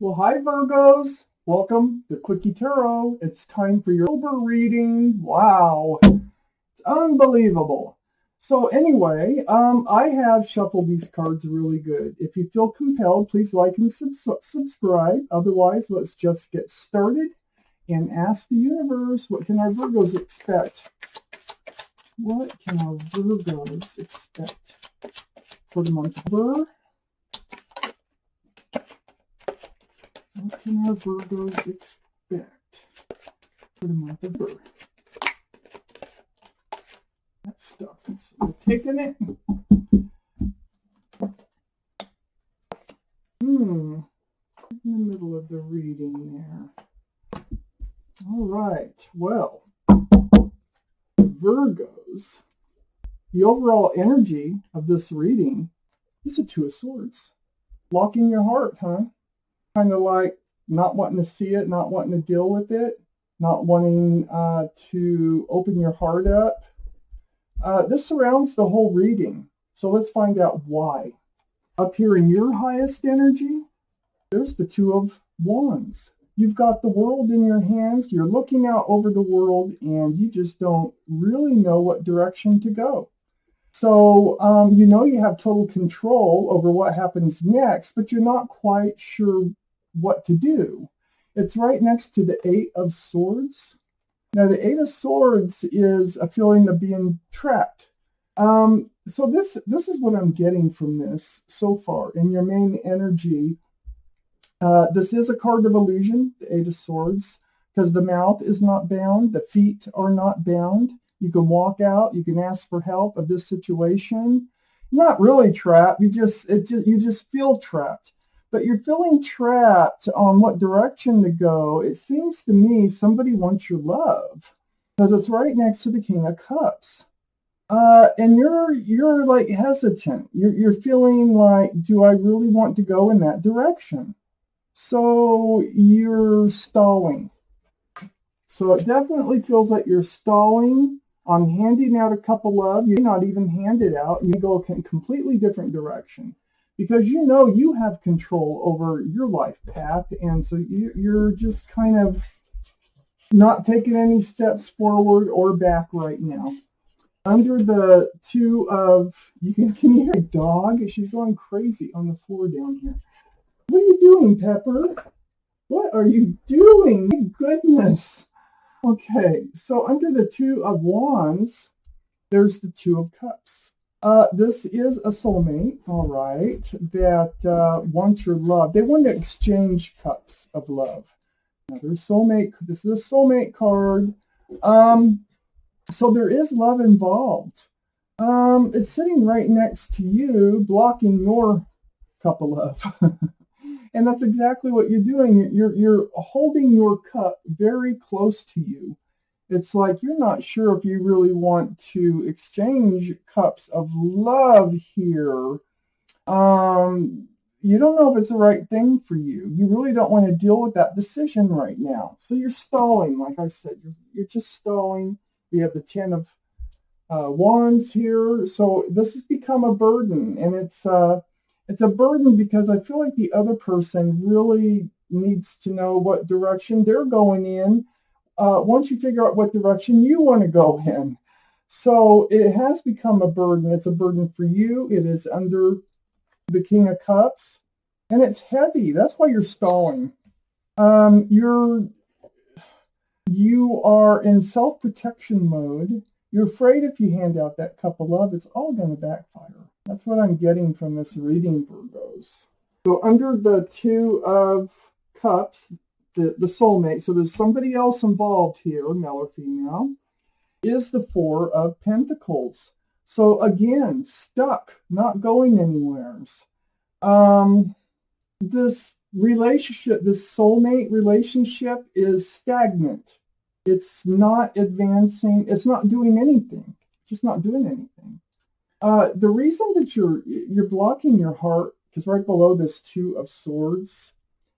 Well, hi Virgos. Welcome to Quickie Tarot. It's time for your October reading. Wow, it's unbelievable. So anyway, I have shuffled these cards really good. If you feel compelled, please like and subscribe. Otherwise, let's just get started and ask the universe, what can our Virgos expect? What can our Virgos expect for the month of October? What can our Virgos expect for the month of October? That stuff. So we're taking it. In the middle of the reading there. All right. Well, Virgos, the overall energy of this reading is a Two of Swords. Locking your heart, huh? Kind of like not wanting to see it, not wanting to deal with it, not wanting to open your heart up. This surrounds the whole reading. So let's find out why. Up here in your highest energy, there's the Two of Wands. You've got the world in your hands. You're looking out over the world and you just don't really know what direction to go. So, you know you have total control over what happens next, but you're not quite sure what to do. It's right next to the Eight of Swords. Now, the Eight of Swords is a feeling of being trapped. So this is what I'm getting from this so far. In your main energy, this is a card of illusion, the Eight of Swords, because the mouth is not bound, the feet are not bound. You can walk out, you can ask for help of this situation. Not really trapped, you just feel trapped. But you're feeling trapped on what direction to go. It seems to me somebody wants your love because it's right next to the King of Cups. And you're like hesitant. You're feeling like, do I really want to go in that direction? So you're stalling. So it definitely feels like you're stalling on handing out a cup of love. You may not even hand it out. You go a completely different direction. Because you know you have control over your life path, and so you're just kind of not taking any steps forward or back right now. Under the Two of, can you hear a dog? She's going crazy on the floor down here. What are you doing, Pepper? What are you doing? My goodness. Okay, so under the Two of Wands, there's the Two of Cups. This is a soulmate, all right, that wants your love. They want to exchange cups of love. Now, there's soulmate. This is a soulmate card. So there is love involved. It's sitting right next to you, blocking your cup of love. And that's exactly what you're doing. You're holding your cup very close to you. It's like you're not sure if you really want to exchange cups of love here. You don't know if it's the right thing for you. You really don't want to deal with that decision right now. So you're stalling, like I said. You're just stalling. We have the Ten of Wands here. So this has become a burden. And it's a burden because I feel like the other person really needs to know what direction they're going in. Once you figure out what direction you want to go in. So it has become a burden. It's a burden for you. It is under the King of Cups. And it's heavy. That's why you're stalling. You are in self-protection mode. You're afraid if you hand out that cup of love, it's all going to backfire. That's what I'm getting from this reading, Virgos. So under the Two of Cups, the soulmate, so there's somebody else involved here, male or female, is the Four of Pentacles. So again, stuck, not going anywhere. This relationship, this soulmate relationship is stagnant. It's not advancing. It's not doing anything. Just not doing anything. The reason that you're blocking your heart, because right below this Two of Swords,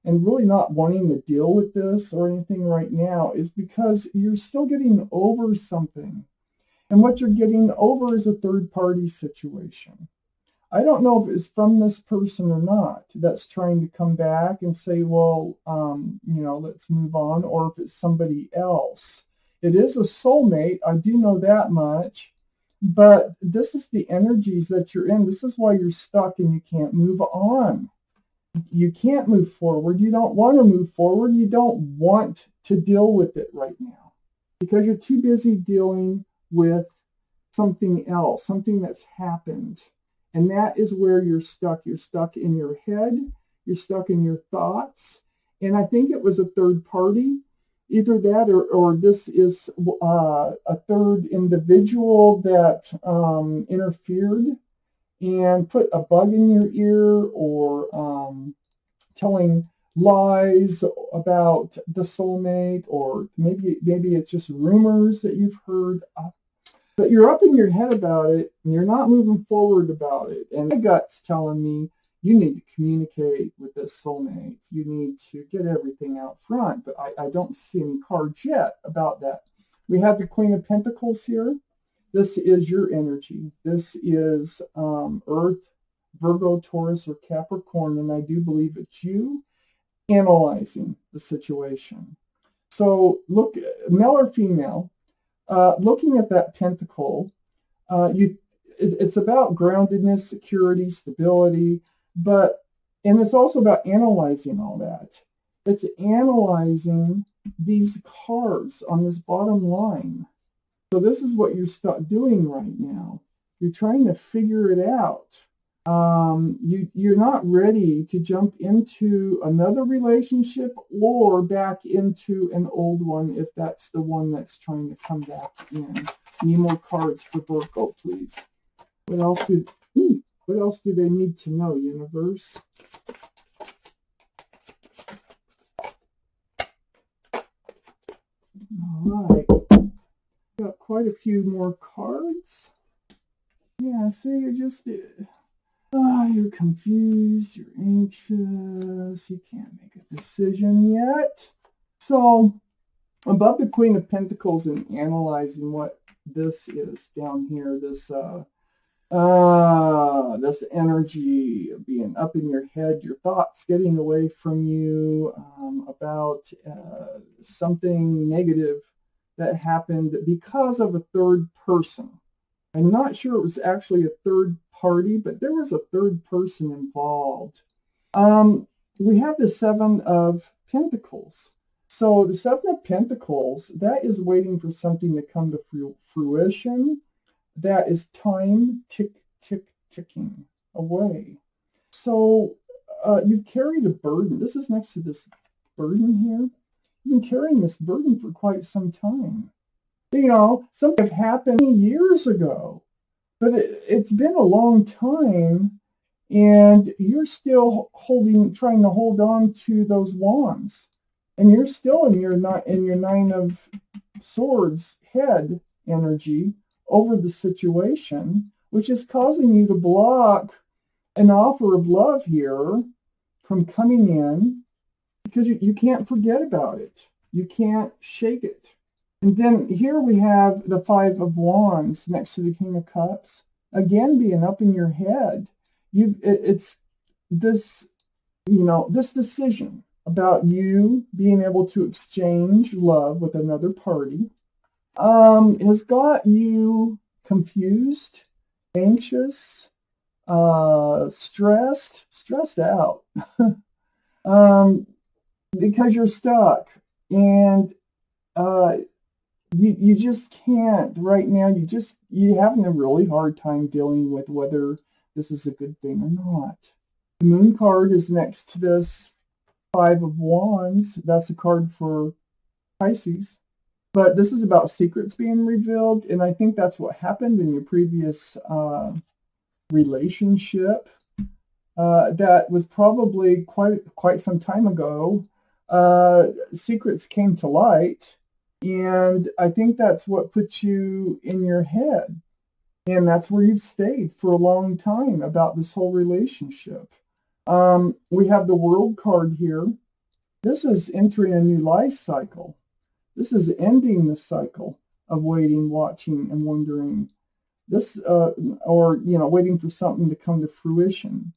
and really not wanting to deal with this or anything right now, is because you're still getting over something. And what you're getting over is a third-party situation. I don't know if it's from this person or not that's trying to come back and say, well, let's move on, or if it's somebody else. It is a soulmate, I do know that much, but this is the energies that you're in. This is why you're stuck and you can't move on. You can't move forward. You don't want to move forward. You don't want to deal with it right now because you're too busy dealing with something else, something that's happened. And that is where you're stuck. You're stuck in your head. You're stuck in your thoughts. And I think it was a third party, either that or this is a third individual that interfered and put a bug in your ear, or telling lies about the soulmate, or maybe it's just rumors that you've heard. But you're up in your head about it, and you're not moving forward about it. And my gut's telling me you need to communicate with this soulmate. You need to get everything out front. But I don't see any cards yet about that. We have the Queen of Pentacles here. This is your energy. This is Earth, Virgo, Taurus, or Capricorn. And I do believe it's you analyzing the situation. So look, male or female, looking at that pentacle, it's about groundedness, security, stability, and it's also about analyzing all that. It's analyzing these cards on this bottom line. So this is what you're stuck doing right now. You're trying to figure it out. You're not ready to jump into another relationship or back into an old one if that's the one that's trying to come back in. Need more cards for Virgo, please. What else do they need to know, universe? All right. Got quite a few more cards. Yeah, so you're just... you're confused, you're anxious, you can't make a decision yet. So, above the Queen of Pentacles and analyzing what this is down here, this energy of being up in your head, your thoughts getting away from you about something negative that happened because of a third person. I'm not sure it was actually a third party, but there was a third person involved. We have the Seven of Pentacles. So the Seven of Pentacles, that is waiting for something to come to fruition. That is time ticking away. So you've carried a burden. This is next to this burden here. You've been carrying this burden for quite some time. Something happened years ago. But it's been a long time, and you're still trying to hold on to those wands, and you're still in your Nine of Swords head energy over the situation, which is causing you to block an offer of love here from coming in because you can't forget about it. You can't shake it. And then here we have the Five of Wands next to the King of Cups. Again, being up in your head. It's this, this decision about you being able to exchange love with another party has got you confused, anxious, stressed out because you're stuck. And you just can't right now. You're having a really hard time dealing with whether this is a good thing or not. The Moon card is next to this Five of Wands. That's a card for Pisces. But this is about secrets being revealed, and I think that's what happened in your previous relationship. That was probably quite some time ago. Secrets came to light. And I think that's what puts you in your head. And that's where you've stayed for a long time about this whole relationship. We have the World card here. This is entering a new life cycle. This is ending the cycle of waiting, watching, and wondering. This, or, waiting for something to come to fruition.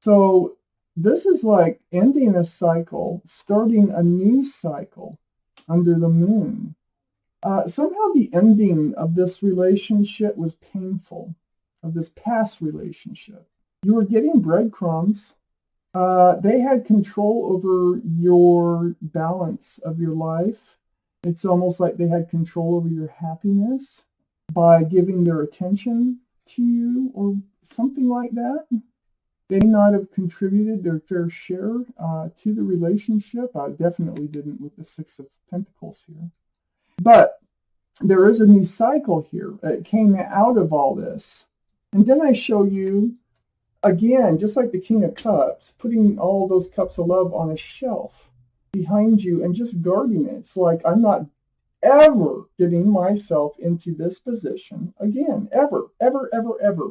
So this is like ending a cycle, starting a new cycle under the moon. Somehow the ending of this relationship was painful, of this past relationship. You were getting breadcrumbs. They had control over your balance of your life. It's almost like they had control over your happiness by giving their attention to you or something like that. They may not have contributed their fair share to the relationship. I definitely didn't with the Six of Pentacles here. But there is a new cycle here. It came out of all this. And then I show you, again, just like the King of Cups, putting all those cups of love on a shelf behind you and just guarding it. It's like, I'm not ever getting myself into this position again. Ever, ever, ever, ever.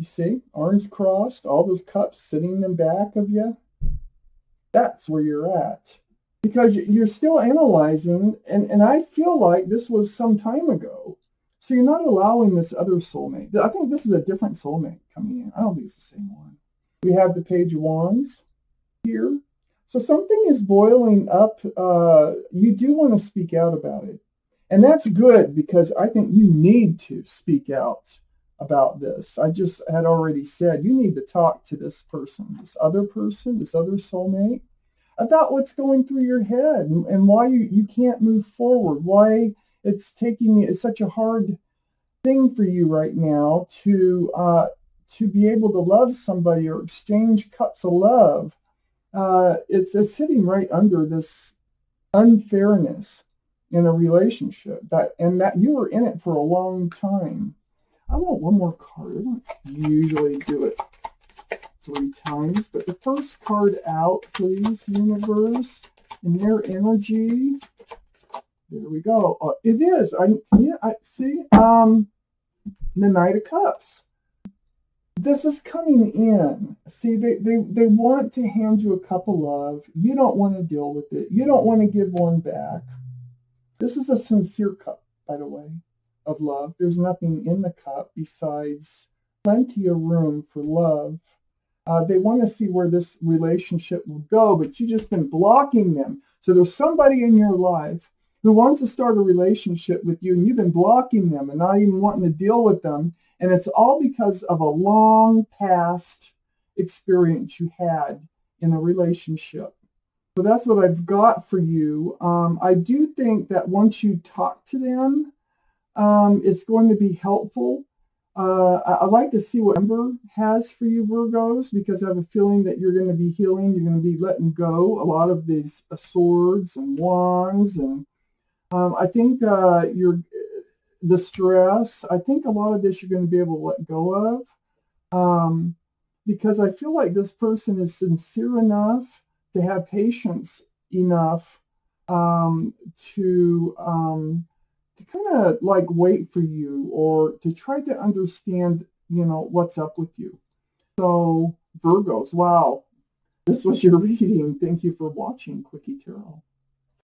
You see, arms crossed, all those cups sitting in back of you. That's where you're at. Because you're still analyzing, and I feel like this was some time ago. So you're not allowing this other soulmate. I think this is a different soulmate coming in. I don't think it's the same one. We have the Page of Wands here. So something is boiling up. You do want to speak out about it. And that's good, because I think you need to speak out about this. I just had already said you need to talk to this person, this other soulmate, about what's going through your head and why you can't move forward, why it's such a hard thing for you right now to be able to love somebody or exchange cups of love. It's sitting right under this unfairness in a relationship, that you were in it for a long time. I want one more card. I don't usually do it 3 times, but the first card out, please, universe, and their energy. There we go. It is. I see. The Knight of Cups. This is coming in. See, they want to hand you a cup of love. You don't want to deal with it. You don't want to give one back. This is a sincere cup, by the way, of love. There's nothing in the cup besides plenty of room for love. They want to see where this relationship will go, but you've just been blocking them. So there's somebody in your life who wants to start a relationship with you, and you've been blocking them and not even wanting to deal with them. And it's all because of a long past experience you had in a relationship. So that's what I've got for you. I do think that once you talk to them, it's going to be helpful. I'd like to see what Ember has for you, Virgos, because I have a feeling that you're going to be healing. You're going to be letting go a lot of these swords and wands. And I think the stress, I think a lot of this you're going to be able to let go of, because I feel like this person is sincere enough to have patience enough to kind of like wait for you, or to try to understand, what's up with you. So Virgos, wow, this was your reading. Thank you for watching Quickie Tarot.